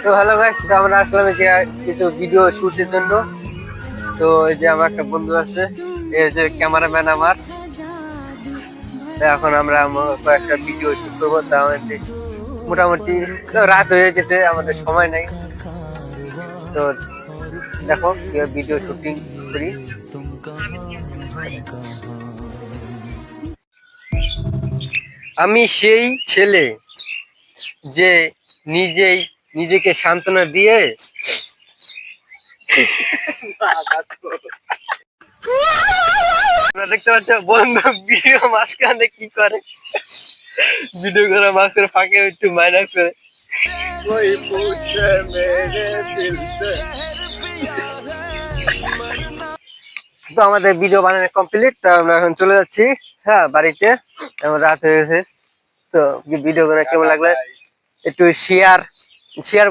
তো hello guys, তো আমরা আসলাম এই যে কিছু ভিডিও শুটের জন্য। তো এই যে আমার একটা বন্ধু আছে, এই যে ক্যামেরাম্যান আমার। তো এখন আমরা কয়েকটা ভিডিও শুট করবো। তা আমাদের মোটামুটি তো রাত হয়ে গেছে, আমাদের সময় নাই। তো দেখো কিভাবে ভিডিও শুটিং করি। আমি সেই ছেলে যে নিজেই নিজেকে সান্ত্বনা দিয়ে দেখতে পাচ্ছ বন্ধু ভিডিও মাঝখানে কি করে, ভিডিও করার মাঝখানে ফাঁকে একটু মাইনাস করে। ওই পুছে মেরে দিল সে। তো আমাদের ভিডিও বানানো কমপ্লিট, তো আমরা এখন চলে যাচ্ছি হ্যাঁ বাড়িতে। এখন রাত হয়ে গেছে। তো ভিডিও করে কেমন লাগলে একটু শেয়ার শেয়ার